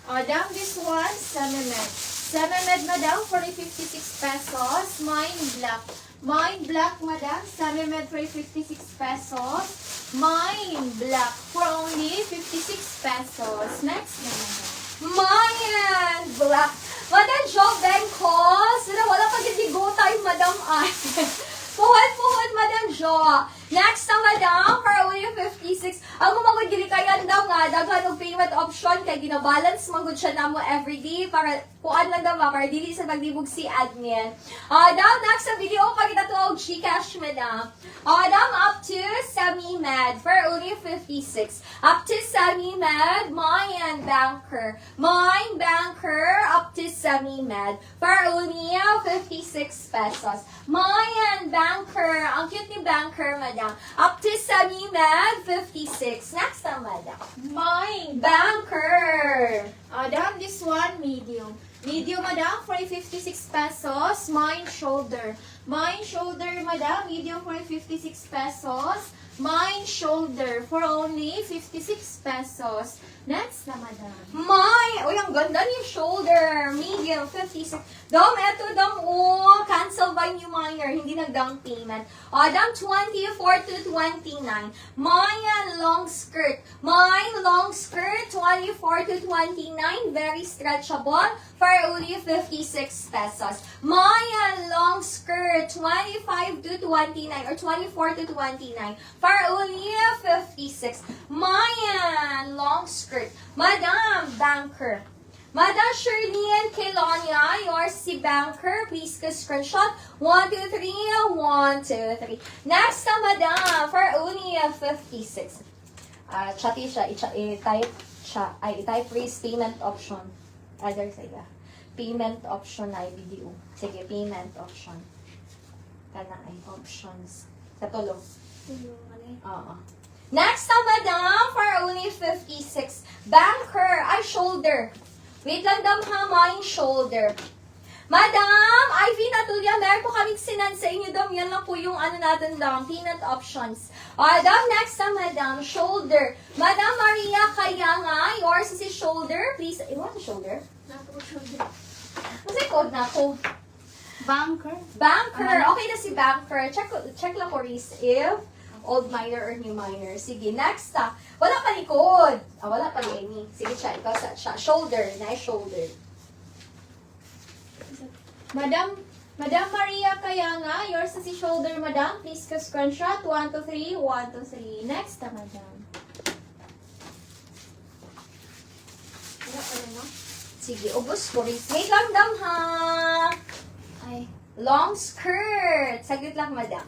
Madam, this one, Semimed. Semimed, madam, for 56 pesos. Mine black. Mine black, madam. Semimed for 56 pesos. Mine black for only 56 pesos. Next na, madam. Mine black. Madam Jo Bengkos. Wala pa gid go time, madam ay. Puhod, madam Jo. Next na, madam, for only 56. Ang kumagod gili kayan daw nga, daghan og payment option kay ginabalance manggod siya namo everyday para kuan lang daw para dili sa maglibog si admin. Daw next sa video pagita to og GCash, madam. Daw up to semi-med for only 56. Up to semi-med, mine banker. Mine banker up to semi-med for only 56 pesos. Mine banker, ang cute ni banker, madam. Up to semi-med, 56. Next time, madam. Mine Banker. Madam, this one, medium. Medium, madam, for 56 pesos. Mine shoulder. Mine shoulder, madam, medium for 56 pesos. Mine shoulder for only 56 pesos. Next na, madam. Uy, ang ganda ni shoulder. Medium, 56. Dom, eto, cancel by new minor. Hindi nag-down payment. Dom, 24 to 29. Mine long skirt. Mine long skirt, 24 to 29. Very stretchable for only 56 pesos. Mine long skirt, 25 to 29 or 24 to 29 for only 56. Mine long skirt. Madam Banker. Madam Shirley Kelonia, yours si Banker. Please screenshot. 1, 2, 3. 1, 2, 3. Next na, madam, for only 56. Chatty siya. I-type siya. I-type raise payment option. Other side. Payment option ay video. Sige, payment option. Kana ay options. Sa tulong. Oo. Next na, madam, for only 56. Banker, ay shoulder. Wait lang, dam ha, my shoulder. Madam, Ivy Natulia, meron po kaming sinan sa inyo, dam. Yan lang po yung ano natin, dam, payment options. Dam, next na, madam, shoulder. Madam Maria Kayanga, yours is shoulder. Please, you want a shoulder? Nato shoulder. Kasi code na ako. Banker. Banker, okay na si Banker. Check lang ko, Reese, if old minor or new minor. Sige, next ta. Wala pa likod. Wala pa ni Amy. Sige, ikaw sa siya. Shoulder. Nice shoulder. Madam Maria Kayanga, yours na si shoulder, madam. Please screenshot. 1, 2, 3. 1, 2, 3. Next na, madam. Wala pa rin, no? Sige, ubos ko rin. Wait lang, dam, ha? Ay. Long skirt. Saglit lang, madam.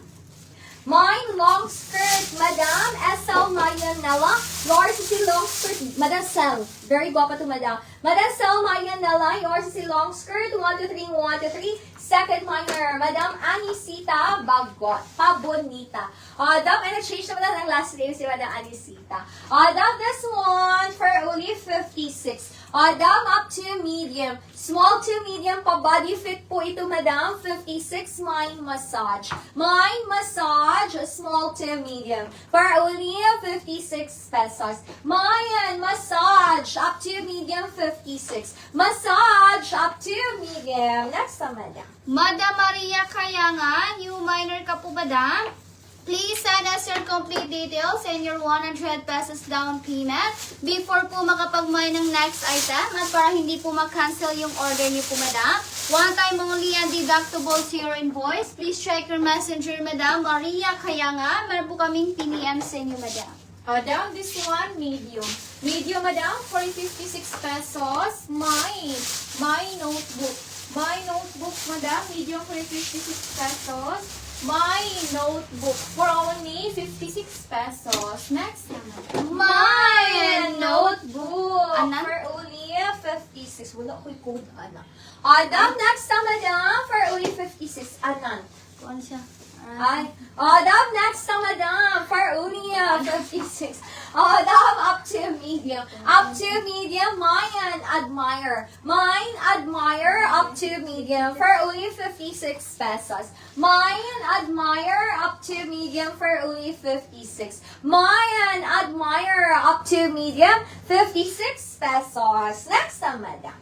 Mine long skirt, madam. SL Mayanella. Yours is si long skirt. Madam Sel. Very guapa to, madam. Madam Sel Mayanella. Yours is si long skirt. 1, 2, 3. 1, 2, 3. Second minor. Madam Anisita Bagot. Pabonita. Dam, and change na madam ang last name si Madam Anisita. Dam, this one for only 56. Dam, up to medium. Small to medium pa body fit po ito, madam. 56, mine massage. Mine massage, small to medium. For only 56 pesos. Mine massage, up to medium, 56. Massage, up to medium. Next time, madam. Madam Maria Kayanga, new minor ka po, madam? Please send us your complete details and your 100 pesos down payment before po makapag-mine ng next item at para hindi po mag-cancel yung order niyo po, madam. One time only and deductible to your invoice. Please check your messenger, madam. Maria Kayanga, meron po kaming PNM sa inyo, madam. Madam, this one, medium. Medium, madam, for 56 pesos. My notebook. My notebook, madam, medium for 56 pesos. My notebook for only 56 pesos. Next naman. My notebook Anak? for only 56. Wala ko'y code, anak. Dam, next na, madam, for only 56. Anan. Kuan siya? Ay. Dam, next na, madam, for only 56. Dam, up to medium. Up to medium, mine admire. Mine admire, up up to medium for only 56 pesos. Mayan Admire up to medium for only 56. Mayan Admire up to medium 56 pesos. Next time, madam.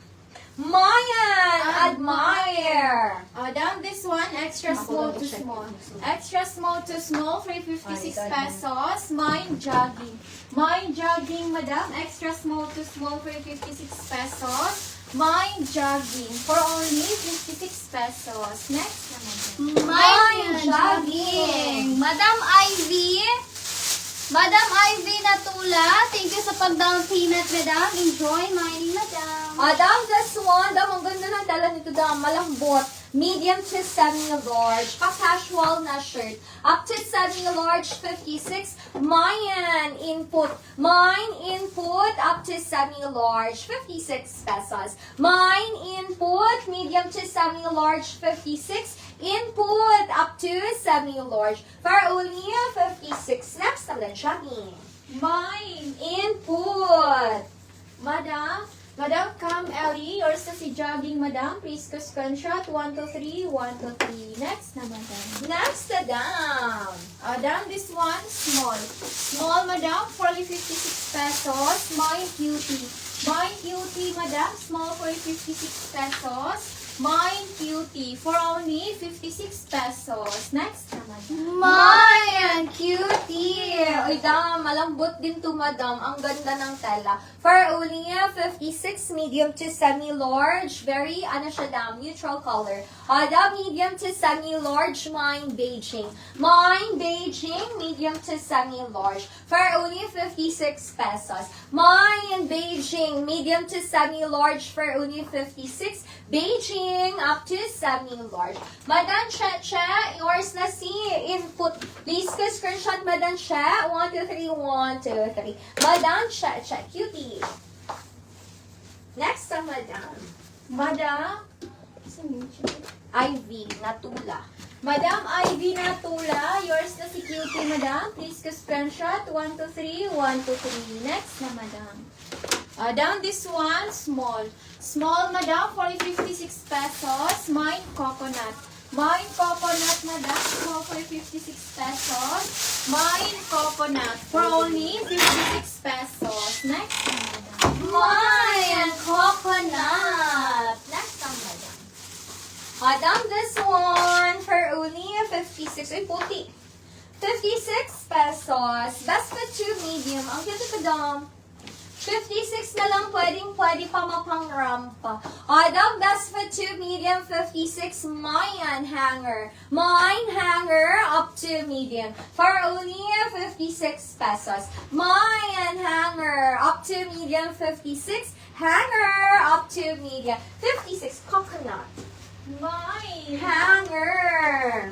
Mayan Admire. Down this one, extra small to small. Extra small to small, 356 pesos. Mine jogging. Mine jogging, madam. Extra small to small, 356 pesos. Mine jogging for only 56 pesos. Next naman. Mine jogging. Madam Ivy. Madam Ivy Natula, thank you sa pag-down payment, madam. Enjoy mining, madam. Dam, this one, dam, ang ganda ng dala nito, dam, malambot. Medium to semi-large, pa-casual na shirt. Up to semi-large, 56. Mayan input. Mine input, up to semi-large, 56 pesos. Mine input, medium to semi-large, 56. Input, up to semi-large, for only 56. Next, I'm done shopping. Mine. Input. Madam, come Ellie. Yours na si jogging, madam. Please ko screenshot. 1, 2, 3, 1, 2, 3. Next na, madam. Next, down. Madam, this one, small. Small, madam, for only 56 pesos. Mine cutie. Mine cutie, madam. Small for 56 pesos. Mine cutie for only 56 pesos. Next na, madam. Mayan, cutie. Uy, dam, malambot din to, madam. Ang ganda ng tela. For only 56, medium to semi-large. Very, ano siya, dam, neutral color. Dam, medium to semi-large, mine Beijing. Mine Beijing, medium to semi-large. For only 56 pesos. Mine Beijing, medium to semi-large for only 56. Beijing, up to semi-large. Madam Che, yours na si input. Please ka screenshot, Madam Che. 1, 2, 3, 1, 2, 3. Madam Che, cutie. Next time, Madam. Madam, Ivy, Natula. Madam Ivy Natula, yours na si cutie, madam. Please ko screenshot. 1, 2, 3, 1, 2, 3. Next na, madam. Down this one, small. Small, madam, for 56 pesos. Mine coconut. Mine coconut, madam. Small for 56 pesos. Mine coconut for only 56 pesos. Next na, madam. Mayan, coconut. Next time, Madam. Madam, this one for only 56. Ay, puti. 56 pesos. Best fit 2 medium. Ang cute ito, Dam. 56 na lang pwede pa mapang-rampa. Dam, best fit 2 medium, 56. Mayan hanger. Mine hanger up to medium. For only 56 pesos. Mayan hanger up to medium, 56. Hanger up to medium, 56. Coconut. Mine. Hanger.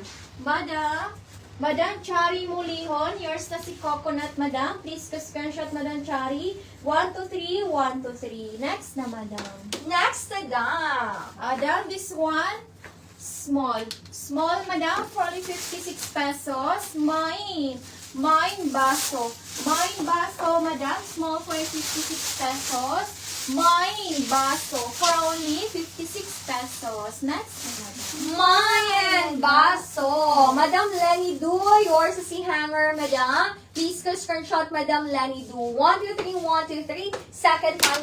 Madam Chari Mulihon, yours na si Coconut, madam. Please ko screenshot, Madam Chari. 1, 2, 3, 1, 2, 3. Next na, madam. Next na, Dam. Madam, this one, small. Small, madam, for only 56 pesos. Mine baso. Mine baso, madam. Small for 56 pesos. Mine baso for only 56 pesos. Next na, madam. Mayan baso. Madam Lenny Du, yours is si hanger, madam. Please go screenshot, Madam Lenny Du. 1, 2, 3, 1, 2, 3. Second time.